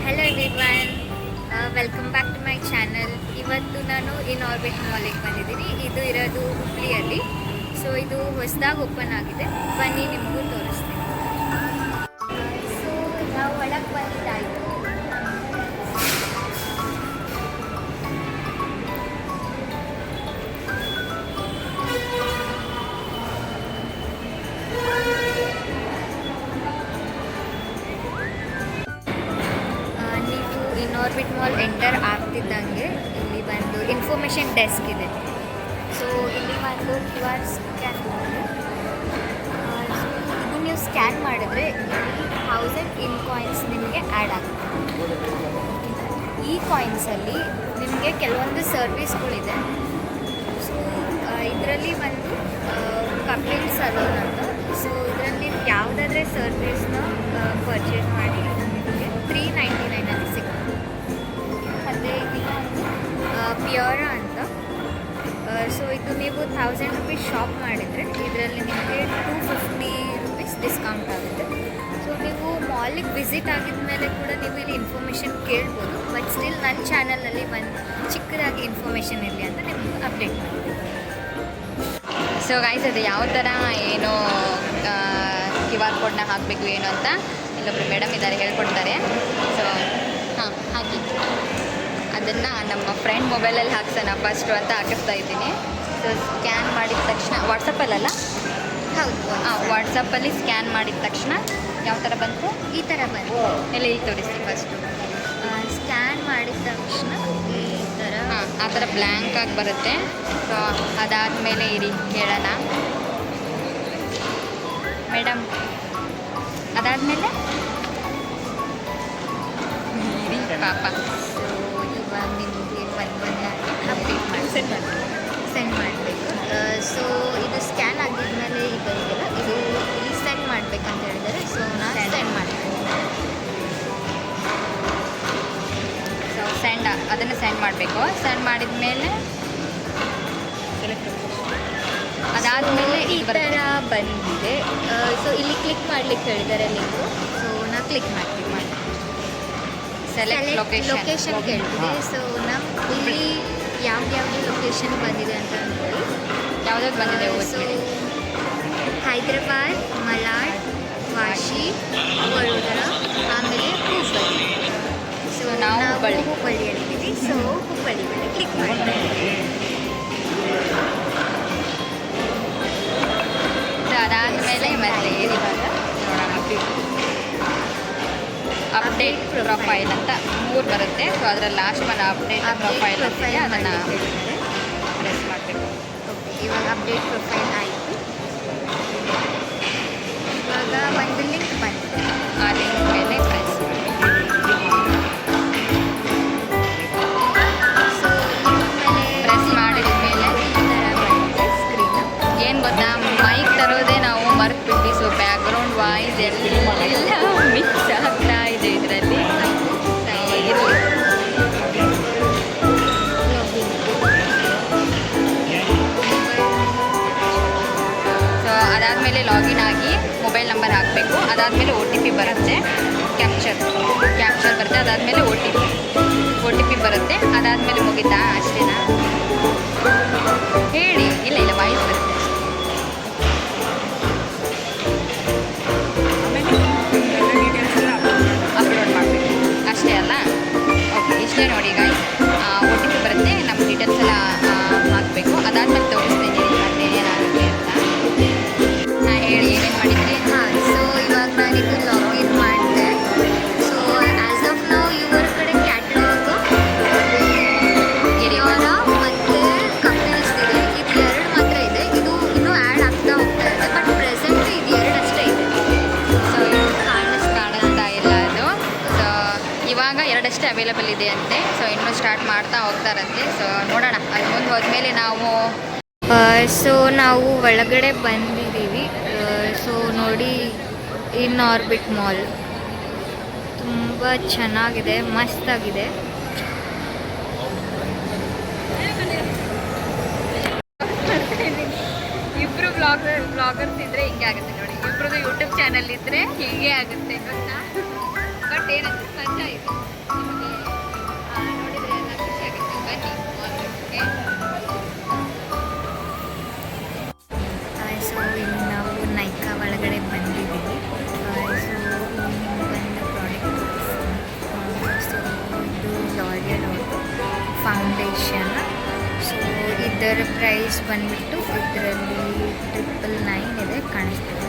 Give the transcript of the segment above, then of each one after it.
Hello everyone, welcome back to my channel. ಇವತ್ತು ನಾನು ಇನ್ orbit ಮಾಲಿಗೆ ಬಂದಿದ್ದೀನಿ. ಇದು ಇರೋದು ಹುಬ್ಳಿಯಲ್ಲಿ. ಸೊ ಇದು ಹೊಸದಾಗಿ ಓಪನ್ ಆಗಿದೆ. ಬನ್ನಿ ನಿಮಗೂ ತೋರಿಸ್ತೀನಿ. ಸೊ ನಾವು ಒಳಗೆ ಬಂದಿದ್ದಾಯಿತು. ಆರ್ಬಿಟ್ ಮಾಲ್ ಎಂಟರ್ ಆಗ್ತಿದ್ದಂಗೆ ಇಲ್ಲಿ ಒಂದು ಇನ್ಫಾರ್ಮೇಷನ್ ಡೆಸ್ಕ್ ಇದೆ. ಸೊ ಇಲ್ಲಿ ಒಂದು ಕ್ಯೂ ಆರ್ ಸ್ಕ್ಯಾನ್ ಮಾಡಿ ಇದು ನೀವು ಸ್ಕ್ಯಾನ್ ಮಾಡಿದ್ರೆ 1000 ಇನ್ ಕಾಯಿನ್ಸ್ ನಿಮಗೆ ಆ್ಯಡ್ ಆಗುತ್ತೆ. ಈ ಕಾಯಿನ್ಸಲ್ಲಿ ನಿಮಗೆ ಕೆಲವೊಂದು ಸರ್ವಿಸ್ಗಳಿದೆ. ಸೊ ಇದರಲ್ಲಿ ಒಂದು ಕಪಿಲ್ ಸಲೂನ್ ಅಂತ. ಸೊ ಇದರಲ್ಲಿ ನೀವು ಯಾವುದಾದ್ರೆ ಸರ್ವಿಸ್ನ ಪರ್ಚೇಸ್ ಮಾಡಿ ನಿಮಗೆ 399 ಸಿಗುತ್ತೆ. ಮತ್ತು ಇನ್ನೊಂದು ಪ್ಯೂರಾ ಅಂತ. ಸೊ ಇದು ನೀವು 1000 ರುಪೀಸ್ ಶಾಪ್ ಮಾಡಿದರೆ ಇದರಲ್ಲಿ ನಿಮಗೆ 250 ರುಪೀಸ್ ಡಿಸ್ಕೌಂಟ್ ಆಗುತ್ತೆ. ಸೊ ನೀವು ಮಾಲಿಗೆ ವಿಸಿಟ್ ಆಗಿದ ಮೇಲೆ ಕೂಡ ನೀವು ಇಲ್ಲಿ ಇನ್ಫಾರ್ಮೇಷನ್ ಕೇಳ್ಬೋದು. ಬಟ್ ಸ್ಟಿಲ್ ನನ್ನ ಚಾನಲಲ್ಲಿ ಒಂದು ಚಿಕ್ಕದಾಗಿ ಇನ್ಫಾರ್ಮೇಷನ್ ಇರಲಿ ಅಂತ ನಿಮ್ಗೆ ಅಪ್ಡೇಟ್ ಮಾಡ್ತೀನಿ. ಸೊ ಗೈಸ್, ಅದು ಯಾವ ಥರ ಏನು ಕ್ಯೂ ಆರ್ ಕೋಡ್ನ ಹಾಕಬೇಕು ಏನು ಅಂತ ಇಲ್ಲೊಬ್ರು ಮೇಡಮ್ ಇದ್ದಾರೆ, ಹೇಳ್ಕೊಡ್ತಾರೆ. ಸೊ ಹಾಕಿ ಅದನ್ನು ನಮ್ಮ ಫ್ರೆಂಡ್ ಮೊಬೈಲಲ್ಲಿ ಹಾಕ್ಸೋಣ ಫಸ್ಟು ಅಂತ ಹಾಕಿಸ್ತಾ ಇದ್ದೀನಿ. ಸೊ ಸ್ಕ್ಯಾನ್ ಮಾಡಿದ ತಕ್ಷಣ ವಾಟ್ಸಪ್ಪಲ್ಲ, ಹೌದು, ವಾಟ್ಸಪ್ಪಲ್ಲಿ ಸ್ಕ್ಯಾನ್ ಮಾಡಿದ ತಕ್ಷಣ ಯಾವ ಥರ ಬಂತು? ಈ ಥರ ಬಂತು. ಎಲ್ಲ ಇಲ್ಲಿ ತೋರಿಸ್ತೀವಿ. ಫಸ್ಟು ಸ್ಕ್ಯಾನ್ ಮಾಡಿದ ತಕ್ಷಣ ಈ ಥರ ಆ ಥರ ಬ್ಲ್ಯಾಂಕ್ ಆಗಿ ಬರುತ್ತೆ. ಸೊ ಅದಾದಮೇಲೆ ಇರಿ ಕೇಳೋಣ ಮೇಡಮ್. ಅದಾದಮೇಲೆ ಇರಿ ಪಾಪ. ಇವಾಗ ನಿಮಗೆ ಅಪ್ಡೇಟ್ ಮಾಡಿ ಸೆಂಡ್ ಮಾಡಬೇಕು. ಸೊ ಇದು ಸ್ಕ್ಯಾನ್ ಆಗಿದ್ಮೇಲೆ ಈಗ ಇದೆಲ್ಲ ಇದು ಇಲ್ಲಿ ಸೆಂಡ್ ಮಾಡಬೇಕಂತ ಹೇಳಿದ್ದಾರೆ. ಸೊ ನಾನು ಸೆಂಡ್ ಮಾಡ್ತೀನಿ. ಸೊ ಅದನ್ನು ಸೆಂಡ್ ಮಾಡಬೇಕು. ಸೆಂಡ್ ಮಾಡಿದ ಮೇಲೆ ಅದಾದಮೇಲೆ ಈ ಥರ ಬಂದಿದೆ. ಸೊ ಇಲ್ಲಿ ಕ್ಲಿಕ್ ಮಾಡ್ಲಿಕ್ಕೆ ಹೇಳಿದ್ದಾರೆ ಲಿಂಕು. ಸೊ ನಾ ಕ್ಲಿಕ್ ಮಾಡ್ತೀನಿ. ಸೆಲೆಕ್ಟ್ ಲೊಕೇಶನ್ ಕೇಳ್ತಿದೆ. ಸೊ ನಮ್ಮ ಇಲ್ಲಿ ಯಾವ್ದು ಲೊಕೇಶನ್ ಬಂದಿದೆ ಅಂತ ನೋಡಿ. ಯಾವುದಾದ್ರು ಬಂದಿದೆ? ಸೊ ಹೈದರಾಬಾದ್, ಮಲಾಡ್, ವಾಶಿ, ವಡೋದರ, ಆಮೇಲೆ ಹುಬ್ಬಳ್ಳಿ. ಸೊ ನಾವು ಹುಬ್ಬಳ್ಳಿಯಲ್ಲಿದ್ದೀವಿ. ಸೊ ಹುಬ್ಬಳ್ಳಿ ಮೇಲೆ ಕ್ಲಿಕ್ ಮಾಡ್ತೀವಿ. ಅದಾದಮೇಲೆ ಮತ್ತೆ ಏನಿವಾಗ ನೋಡೋಣ, ಅಪ್ಡೇಟ್ ಪ್ರೊಫೈಲ್ ಅಂತ 3 ಬರುತ್ತೆ. ಸೊ ಅದರ ಲಾಸ್ಟ್ ಒಂದು ಅಪ್ಡೇಟ್ ಪ್ರೊಫೈಲ್ ಅಂತಿದೆ, ಅದನ್ನು ಪ್ರೆಸ್ ಮಾಡಬೇಕು. ಓಕೆ, ಇವಾಗ ಅಪ್ಡೇಟ್ ಪ್ರೊಫೈಲ್ ಆಯಿತು. ಇವಾಗ ಒಂದು ಲಿಂಕ್ ಬಂದಿದೆ. ಆ ಲಿಂಕ್ ಮೇಲೆ ಪ್ರೆಸ್ ಮಾಡಿ. ಸೊ ಪ್ರೆಸ್ ಮಾಡಿದ ಮೇಲೆ ಈ ಥರ ಬಂದಿದೆ ಸ್ಕ್ರೀನ್. ಏನು ಗೊತ್ತಾ, ಮೈಕ್ ತರೋದೇ ನಾವು ಮರೆತುಬಿಟ್ವಿ. ಸೊ ಬ್ಯಾಕ್ಗ್ರೌಂಡ್ ವಾಯ್ಸ್ ಎಲ್ಲ ಮಿಕ್ಸ್ ಆಗ್ತಾ ಇದೆ ಇದರಲ್ಲಿ. ಇರಲಿ. ಸೊ ಅದಾದಮೇಲೆ ಲಾಗಿನ್ ಆಗಿ ಮೊಬೈಲ್ ನಂಬರ್ ಹಾಕಬೇಕು. ಅದಾದಮೇಲೆ OTP ಬರುತ್ತೆ, ಕ್ಯಾಪ್ಚರ್ ಬರುತ್ತೆ. ಅದಾದಮೇಲೆ OTP ಬರುತ್ತೆ. ಅದಾದಮೇಲೆ ಮುಗಿತಾ? ಅಷ್ಟೇನಾ? ಹೇಳಿ. ಇಲ್ಲ ವಾಯ್ಸ್ ಬರುತ್ತೆ. ಅಪ್ಲೋಡ್ ಮಾಡಬೇಕು ಅಷ್ಟೇ ಅಲ್ಲ? ಓಕೆ, ಇಷ್ಟೇ ನೋಡಿ ಗಾಯ್ಸ್. OTP ಬರುತ್ತೆ, ನಮ್ಮ ಡೀಟೇಲ್ಸ್ ಎಲ್ಲ ಹಾಕಬೇಕು. ಅದಾದಮೇಲೆ ತೋರಿಸ್ತೀನಿ ಮತ್ತೆ ಏನಾಗುತ್ತೆ ಅಂತ. ಹೇಳಿ, ಏನೇನು ಮಾಡಿದ್ರಿ? ಸೊ ಇವಾಗ ನಾನಿದು ಲಾಗಿನ್ ಮಾಡಿದೆ. ಸೊ ಆ್ಯಸ್ ಆಫ್ ನೌ ಇವರ ಕಡೆ ಕ್ಯಾಟಲಾಗ್ ಇರಿಯೋರ ಮತ್ತು ಕಪಿಲ್ಸ್ ಇದೆ. ಇದು 2 ಮಾತ್ರ ಇದೆ. ಇದು ಇನ್ನೂ ಆ್ಯಡ್ ಆಗ್ತಾ ಹೋಗ್ತಾ ಇದೆ. ಬಟ್ ಪ್ರೆಸೆಂಟ್ ಇದು 2 ಅಷ್ಟೇ ಇದೆ. ಸೊ ಕಾಣಿಸ್ತಾ ಇಲ್ಲ ಅದು. ಸೊ ಇವಾಗ 2 ಅಷ್ಟೇ ಅವೈಲೇಬಲ್ ಇದೆ ಅಂತೆ. ಸೊ ಇನ್ನೂ ಸ್ಟಾರ್ಟ್ ಮಾಡ್ತಾ ಹೋಗ್ತಾರಂತೆ. ಸೊ ನೋಡೋಣ, ಅದು ಮುಂದೆ ಹೋದ್ಮೇಲೆ ನಾವು ಸೊ ನಾವು ಒಳಗಡೆ ಬಂದಿದ್ದೀವಿ. ಸೊ ನೋಡಿ, ಇನ್ ಆರ್ಬಿಟ್ ಮಾಲ್ ತುಂಬ ಚೆನ್ನಾಗಿದೆ, ಮಸ್ತಾಗಿದೆ. ಇಬ್ಬರು ಬ್ಲಾಗರ್ಸ್ ಇದ್ದರೆ ಹಿಂಗೆ ಆಗುತ್ತೆ ನೋಡಿ. ಇಬ್ಬರದು ಯೂಟ್ಯೂಬ್ ಚಾನಲ್ ಇದ್ದರೆ ಹೀಗೆ ಆಗುತ್ತೆ ಗೊತ್ತಾ. ಬಟ್ ಏನಂತ ಮಜಾ ಇದೆ. ಇದರ ಪ್ರೈಸ್ ಬಂದ್ಬಿಟ್ಟು ಇದರಲ್ಲಿ 999 ಇದೆ, ಕಾಣಿಸ್ತಿದೆ.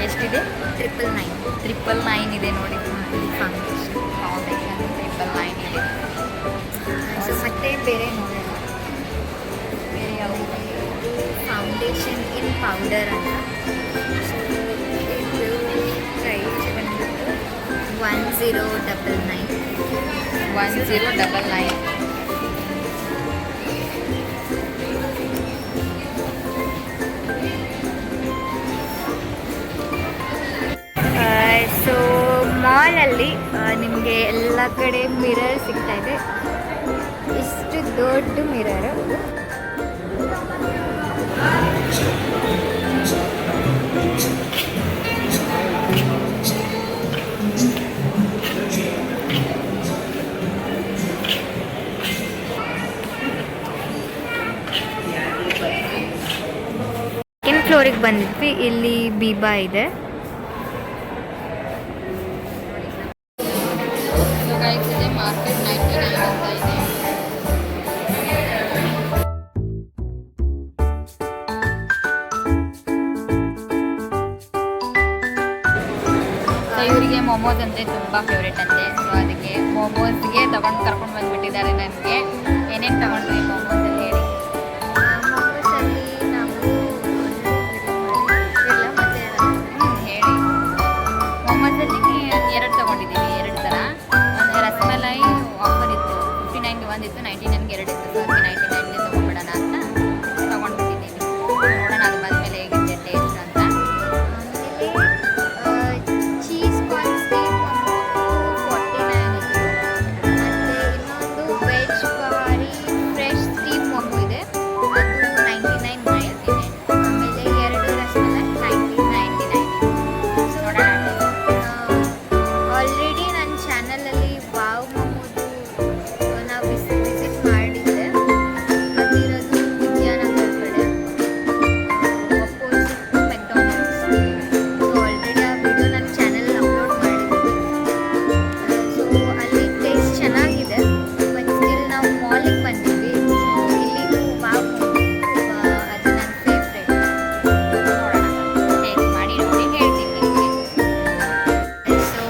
ಎಷ್ಟಿದೆ? 999. 999 ಇದೆ ನೋಡಿ. ಇದು ಫೌಂಡೇಶನ್. 999 ಇದೆ. ಸೊ ಮತ್ತೆ ಬೇರೆ ನೋಡೋಣ. ಬೇರೆ ಯಾವುದು? ಫೌಂಡೇಶನ್ ಇನ್ ಪೌಡರ್ ಅಂತ. ಸೊ ಇದು ಪ್ರೈಸ್ ಬಂದ್ಬಿಟ್ಟು 1099. 1099. ಸೊ ಮಾಲಲ್ಲಿ ನಿಮಗೆ ಎಲ್ಲ ಕಡೆ ಮಿರರ್ ಸಿಗ್ತಾ ಇದೆ. ಇಷ್ಟು ದೊಡ್ಡ ಮಿರರ್. ಸೆಕೆಂಡ್ ಫ್ಲೋರಿಗೆ ಬಂದಿದ್ವಿ. ಇಲ್ಲಿ ಬೀಬಾ ಇದೆ. ಸೊ ಗೈಸ್ ಇದೆ ಮಾರ್ಕೆಟ್ 99 ಅಂತ ಇದೆ. ಸೊ ಇವರಿಗೆ ಮೊಮೋಸ್ ಅಂದರೆ ತುಂಬ ಫೇವ್ರೇಟ್ ಅಂತೆ. ಸೊ ಅದಕ್ಕೆ ಮೊಮೋಸ್ಗೆ ತಗೊಂಡು ಕರ್ಕೊಂಡು ಬಂದುಬಿಟ್ಟಿದ್ದಾರೆ ನನಗೆ. ಏನೇನು ತಗೊಂಡ್ರಿ ಮೊಮೋಸಲ್ಲಿ ಹೇಳಿ? ಮೊಮೋಸಲ್ಲಿ ನಾವು ಎಲ್ಲ ಮತ್ತೆ ಹೇಳಿ. ಮೊಮೋಸಲ್ಲಿ 2 ತಗೊಂಡಿದ್ದೀವಿ, 2 ಥರ. ಒಂದು ರಸಮಲೈ ಆಫರ್ ಇತ್ತು, 59ಗೆ ಒಂದಿತ್ತು, 99ಗೆ 2 ಇತ್ತು. ಸೊ ಅದಕ್ಕೆ 99ಗೆ ತೊಗೊಂಡ್ಬಿಡೋಣ ಅಂತ ತೊಗೊಂಡ್ಬಿಟ್ಟಿದ್ದೀವಿ. ನೋಡೋಣ ಅದು ಬಂದಮೇಲೆ ಹೇಗಿದೆ ಟೇಸ್ಟ್ ಅಂತ. ಚೀಸ್ ಕಾರ್ನ್ ಸ್ಟೀಮ್ 49 ಇದೆ. ಮತ್ತು ಇನ್ನೊಂದು ವೆಜ್ ಬಹಾರಿ ಫ್ರೆಶ್ ಸ್ಟೀಮ್ ಮೊಮೋ ಇದೆ, ಅದು 99 ಆಮೇಲೆ 2 ರಸಮಲೈ 99. ನೋಡೋಣ. ಆಲ್ರೆಡಿ ನನ್ನ ಚಾನಲಲ್ಲಿ ವಾವ್ ಮೊಮೋದು ನಾವು ವಿಸಿಟ್ ಮಾಡಿದ್ದೆ. ಅದಿರೋದು ವಿದ್ಯಾನಗರ ಕಡೆ, ಅಪೋಸಿಟ್ ಮೆಕ್ಡಾನಲ್ಡ್ಸ್. ಸೊ ಆಲ್ರೆಡಿ ಆ ವಿಡಿಯೋ ನನ್ನ ಚಾನಲ್ ಅಪ್ಲೋಡ್ ಮಾಡಿದ್ವಿ. ಸೊ ಅಲ್ಲಿ ಟೇಸ್ಟ್ ಚೆನ್ನಾಗಿದೆ. ಬಟ್ ಸ್ಟಿಲ್ ನಾವು ಮಾಲಿಗೆ ಬಂದಿದ್ವಿ. ಸೊ ಇಲ್ಲಿದು ವಾವ್ ಮೊಮೋ ಅದು ನನ್ನ ಫೇವ್ರೇಟ್. ನೋಡೋಣ, ಟೇಸ್ಟ್ ಮಾಡಿ ನೋಡಿ ಹೇಳ್ತೀನಿ ನಿಮಗೆ. ಸೊ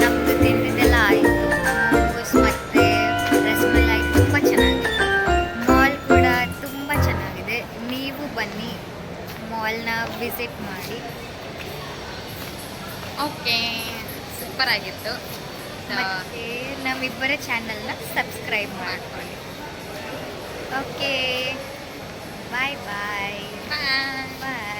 ನಮ್ದು ತಿಂದಿದ್ದೆಲ್ಲ ಆಯಿತು. ಮೋಮೋಸ್ ಮತ್ತು ರಸಮಲೈ ತುಂಬ ಚೆನ್ನಾಗಿದೆ. ಮಾಲ್ ಕೂಡ ತುಂಬ ಚೆನ್ನಾಗಿದೆ. ನೀವು ಬನ್ನಿ, ಮಾಲ್ನ ವಿಸಿಟ್ ಮಾಡಿ. ಓಕೆ, ಸೂಪರ್ ಆಗಿತ್ತು. ಮತ್ತು ನಮ್ಮಿಬ್ಬರ ಚಾನಲ್ನ ಸಬ್ಸ್ಕ್ರೈಬ್ ಮಾಡ್ಕೊಳ್ಳಿ. ಓಕೆ, ಬಾಯ್ ಬಾಯ್ ಬಾಯ್. ಬಾಯ್.